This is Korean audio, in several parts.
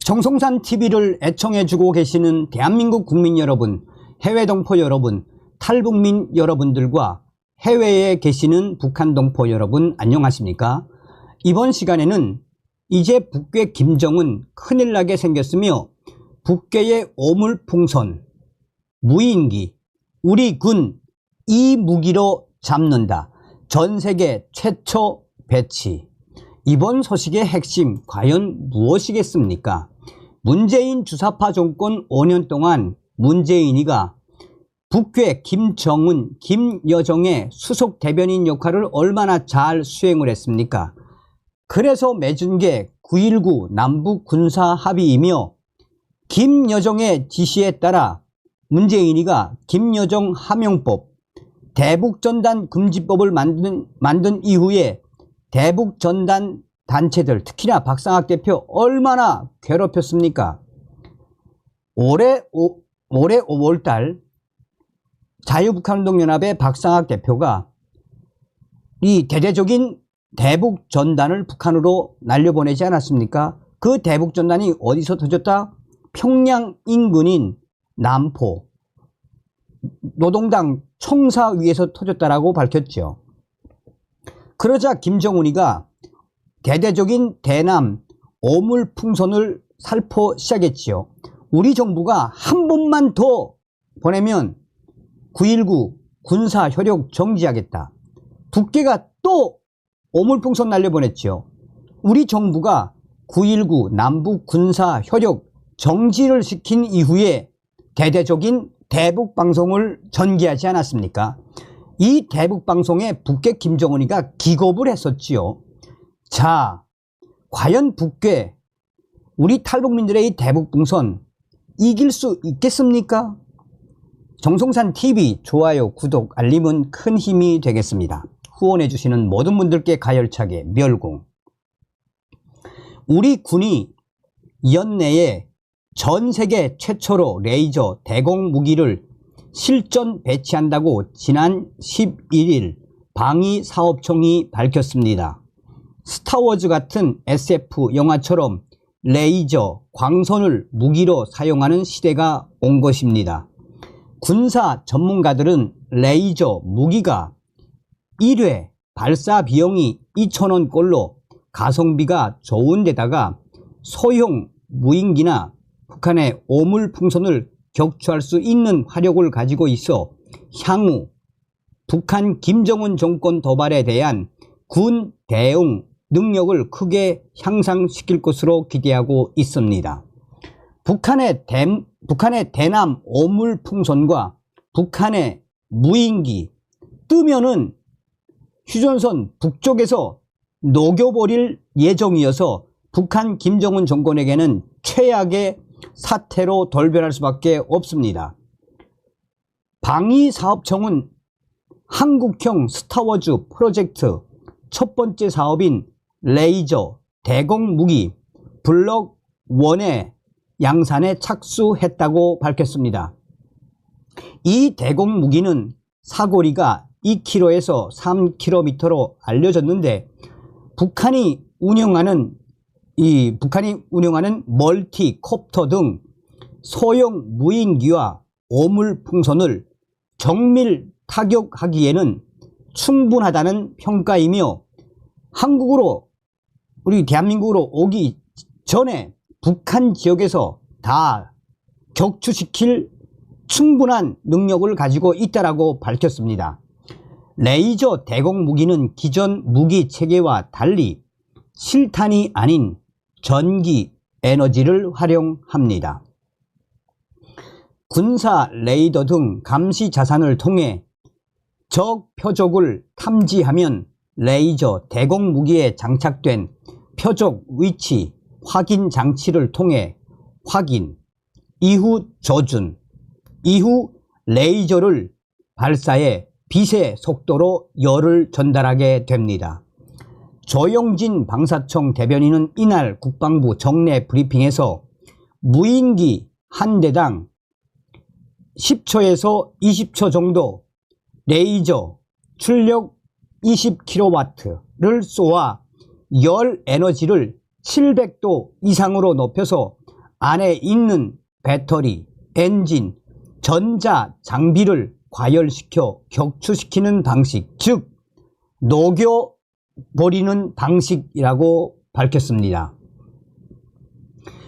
정성산 TV를 애청해주고 계시는 대한민국 국민 여러분, 해외 동포 여러분, 탈북민 여러분들과 해외에 계시는 북한 동포 여러분 안녕하십니까? 이번 시간에는 이제 북괴 김정은 큰일 나게 생겼으며 북괴의 오물풍선, 무인기, 우리 군 이 무기로 잡는다. 전세계 최초 배치. 이번 소식의 핵심 과연 무엇이겠습니까? 문재인 주사파 정권 5년 동안 문재인이가 북괴 김정은, 김여정의 수석 대변인 역할을 얼마나 잘 수행을 했습니까? 그래서 맺은 게 9.19 남북 군사 합의이며 김여정의 지시에 따라 문재인이가 김여정 하명법, 대북전단 금지법을 만든 이후에 대북전단 단체들, 특히나 박상학 대표 얼마나 괴롭혔습니까? 올해 5월달 자유북한운동연합의 박상학 대표가 이 대대적인 대북전단을 북한으로 날려보내지 않았습니까? 그 대북전단이 어디서 터졌다? 평양 인근인 남포 노동당 청사 위에서 터졌다라고 밝혔죠. 그러자 김정은이가 대대적인 대남 오물풍선을 살포 시작했지요. 우리 정부가 한 번만 더 보내면 9.19 군사 효력 정지하겠다. 북괴가 또 오물풍선 날려보냈죠. 우리 정부가 9.19 남북 군사 효력 정지를 시킨 이후에 대대적인 대북방송을 전개하지 않았습니까? 이 대북방송에 북괴 김정은이가 기겁을 했었지요. 자, 과연 북괴, 우리 탈북민들의 이 대북풍선 이길 수 있겠습니까? 정성산 TV 좋아요, 구독, 알림은 큰 힘이 되겠습니다. 후원해 주시는 모든 분들께 가열차게 멸공. 우리 군이 연내에 전 세계 최초로 레이저 대공 무기를 실전 배치한다고 지난 11일 방위사업청이 밝혔습니다. 스타워즈 같은 SF 영화처럼 레이저, 광선을 무기로 사용하는 시대가 온 것입니다. 군사 전문가들은 레이저 무기가 1회 발사 비용이 2,000원꼴로 가성비가 좋은 데다가 소형 무인기나 북한의 오물풍선을 격추할 수 있는 화력을 가지고 있어 향후 북한 김정은 정권 도발에 대한 군 대응 능력을 크게 향상시킬 것으로 기대하고 있습니다. 북한의 대남 오물풍선과 북한의 무인기 뜨면은 휴전선 북쪽에서 녹여버릴 예정이어서 북한 김정은 정권에게는 최악의 사태로 돌변할 수밖에 없습니다. 방위사업청은 한국형 스타워즈 프로젝트 첫 번째 사업인 레이저 대공무기 블록 1의 양산에 착수했다고 밝혔습니다. 이 대공무기는 사거리가 2km에서 3km로 알려졌는데 북한이 운영하는 멀티콥터 등 소형 무인기와 오물풍선을 정밀 타격하기에는 충분하다는 평가이며 우리 대한민국으로 오기 전에 북한 지역에서 다 격추시킬 충분한 능력을 가지고 있다라고 밝혔습니다. 레이저 대공무기는 기존 무기 체계와 달리 실탄이 아닌 전기 에너지를 활용합니다. 군사 레이더 등 감시 자산을 통해 적 표적을 탐지하면 레이저 대공무기에 장착된 표적 위치 확인 장치를 통해 확인, 이후 조준, 이후 레이저를 발사해 빛의 속도로 열을 전달하게 됩니다. 조영진 방사청 대변인은 이날 국방부 정례 브리핑에서 무인기 한 대당 10초에서 20초 정도 레이저 출력 20kW를 쏘아 열 에너지를 700도 이상으로 높여서 안에 있는 배터리, 엔진, 전자 장비를 과열시켜 격추시키는 방식, 즉 녹여버리는 방식이라고 밝혔습니다.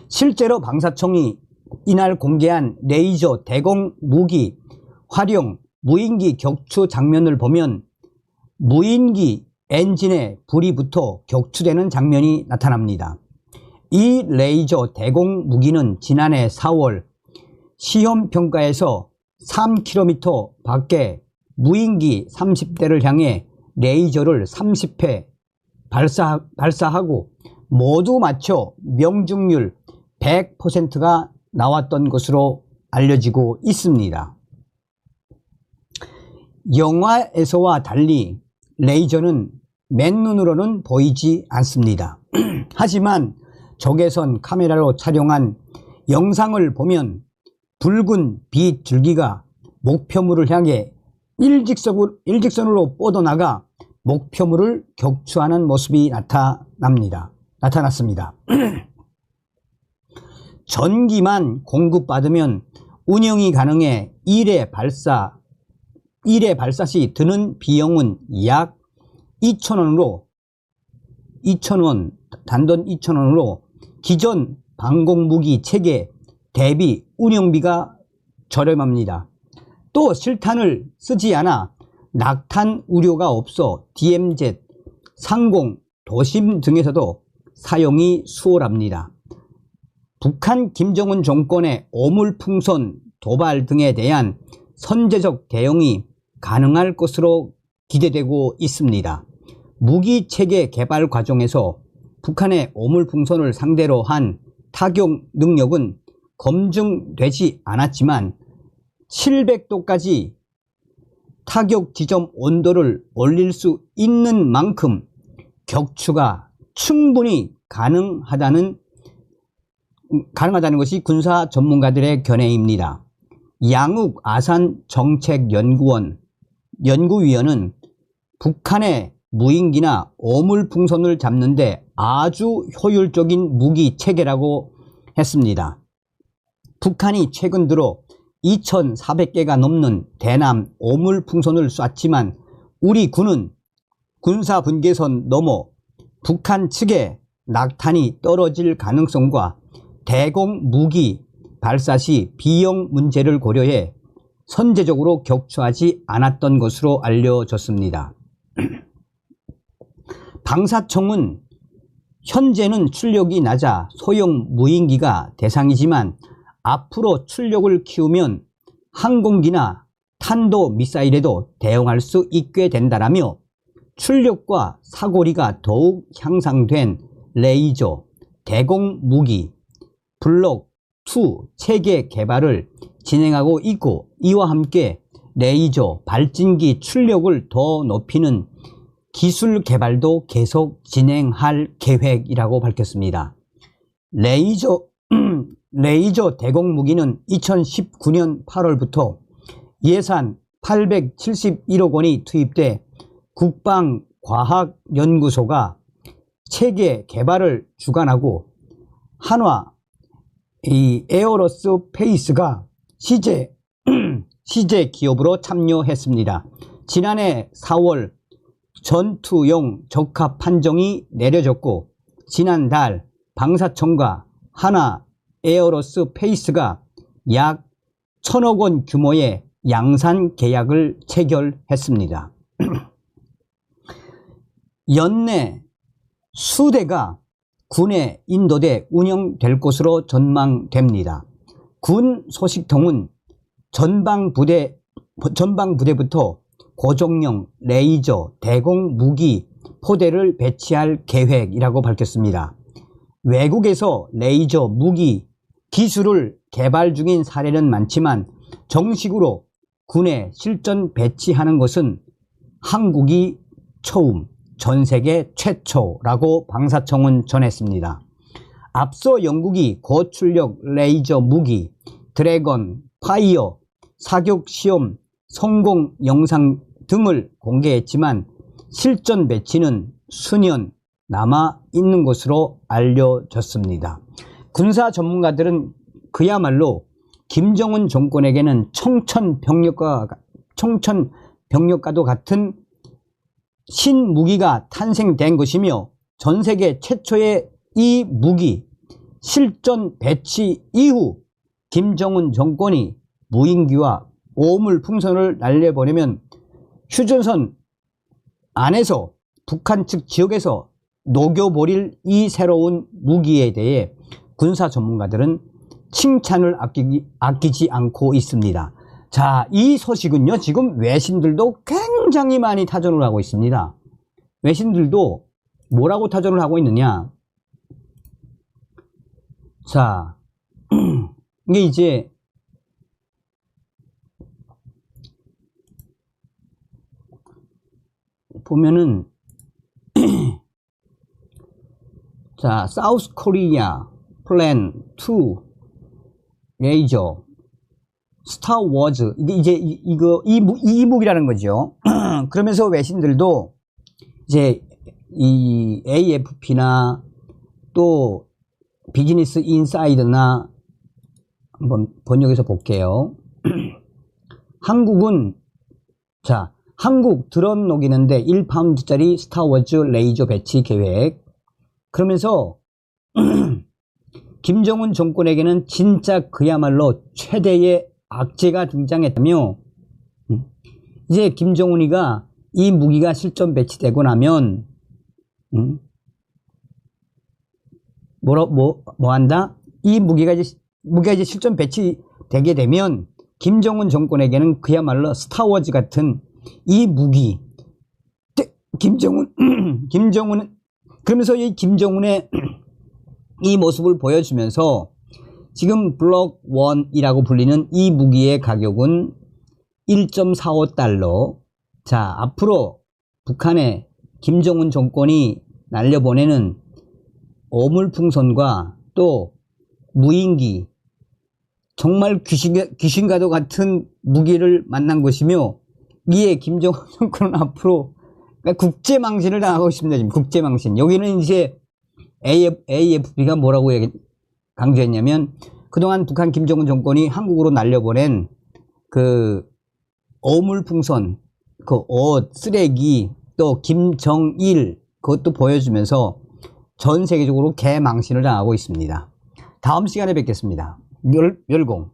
실제로 방사청이 이날 공개한 레이저 대공 무기 활용 무인기 격추 장면을 보면 무인기 엔진에 불이 붙어 격추되는 장면이 나타납니다. 이 레이저 대공 무기는 지난해 4월 시험평가에서 3km 밖에 무인기 30대를 향해 레이저를 30회 발사하고 모두 맞춰 명중률 100%가 나왔던 것으로 알려지고 있습니다. 영화에서와 달리 레이저는 맨눈으로는 보이지 않습니다. 하지만 적외선 카메라로 촬영한 영상을 보면 붉은 빛 줄기가 목표물을 향해 일직선으로 뻗어나가 목표물을 격추하는 모습이 나타났습니다. 전기만 공급받으면 운영이 가능해 1회 발사 시 드는 비용은 약 2,000원, 단돈 2,000원으로 기존 방공무기 체계 대비 운영비가 저렴합니다. 또 실탄을 쓰지 않아 낙탄 우려가 없어 DMZ, 상공, 도심 등에서도 사용이 수월합니다. 북한 김정은 정권의 오물풍선, 도발 등에 대한 선제적 대응이 가능할 것으로 기대되고 있습니다. 무기체계 개발 과정에서 북한의 오물풍선을 상대로 한 타격 능력은 검증되지 않았지만 700도까지 타격 지점 온도를 올릴 수 있는 만큼 격추가 충분히 가능하다는 것이 군사 전문가들의 견해입니다. 양욱 아산 정책연구위원은 북한의 무인기나 오물풍선을 잡는데 아주 효율적인 무기 체계라고 했습니다. 북한이 최근 들어 2,400개가 넘는 대남 오물풍선을 쐈지만 우리 군은 군사 분계선 넘어 북한 측의 낙탄이 떨어질 가능성과 대공 무기 발사 시 비용 문제를 고려해 선제적으로 격추하지 않았던 것으로 알려졌습니다. 방사청은 현재는 출력이 낮아 소형 무인기가 대상이지만 앞으로 출력을 키우면 항공기나 탄도미사일에도 대응할 수 있게 된다라며 출력과 사거리가 더욱 향상된 레이저, 대공무기, 블록 2 체계 개발을 진행하고 있고 이와 함께 레이저 발진기 출력을 더 높이는 기술 개발도 계속 진행할 계획이라고 밝혔습니다. 레이저 대공무기는 2019년 8월부터 예산 871억 원이 투입돼 국방과학연구소가 체계 개발을 주관하고 한화 에어로스페이스가 시제 기업으로 참여했습니다. 지난해 4월 전투용 적합 판정이 내려졌고 지난달 방사청과 한화 에어로스페이스가 약 1,000억 원 규모의 양산 계약을 체결했습니다. 연내 수대가 군에 인도돼 운영될 것으로 전망됩니다. 군 소식통은 전방부대부터 고정형 레이저 대공 무기 포대를 배치할 계획이라고 밝혔습니다. 외국에서 레이저 무기 기술을 개발 중인 사례는 많지만 정식으로 군에 실전 배치하는 것은 한국이 처음, 전 세계 최초라고 방사청은 전했습니다. 앞서 영국이 고출력 레이저 무기 드래곤 파이어 사격 시험 성공 영상 등을 공개했지만 실전 배치는 수년 남아 있는 것으로 알려졌습니다. 군사 전문가들은 그야말로 김정은 정권에게는 청천벽력과도 같은 신무기가 탄생된 것이며 전 세계 최초의 이 무기 실전 배치 이후 김정은 정권이 무인기와 오물풍선을 날려보내면 휴전선 안에서 북한 측 지역에서 녹여버릴 이 새로운 무기에 대해 군사 전문가들은 칭찬을 아끼지 않고 있습니다. 자, 이 소식은요, 지금 외신들도 굉장히 많이 타전을 하고 있습니다. 외신들도 뭐라고 타전을 하고 있느냐? 자, 이게 이제 보면은 자, 사우스 코리아 플랜 2 레이저 스타 워즈 이 무기라는 거죠. 그러면서 외신들도 이제 이 AFP나 또 비즈니스 인사이드나 한번 번역해서 볼게요. 한국은 자, 한국 드론 녹이는데 1파운드짜리 스타워즈 레이저 배치 계획. 그러면서 김정은 정권에게는 진짜 그야말로 최대의 악재가 등장했다며, 이제 김정은이가 이 무기가 실전 배치되고 나면 뭐 한다? 이 무기가 이제 실전 배치되게 되면 김정은 정권에게는 그야말로 스타워즈 같은 이 무기, 김정은은 그러면서 이 김정은의 이 모습을 보여주면서 지금 블록 1이라고 불리는 이 무기의 가격은 1.45달러. 자, 앞으로 북한에 김정은 정권이 날려보내는 오물풍선과 또 무인기, 정말 귀신과도 같은 무기를 만난 것이며, 이에 김정은 정권은 앞으로 국제망신을 당하고 있습니다. 지금 국제망신. 여기는 이제 AFP가 뭐라고 강조했냐면, 그동안 북한 김정은 정권이 한국으로 날려보낸 그 오물풍선, 그 옷, 쓰레기, 또 김정일, 그것도 보여주면서 전 세계적으로 개망신을 당하고 있습니다. 다음 시간에 뵙겠습니다. 멸공.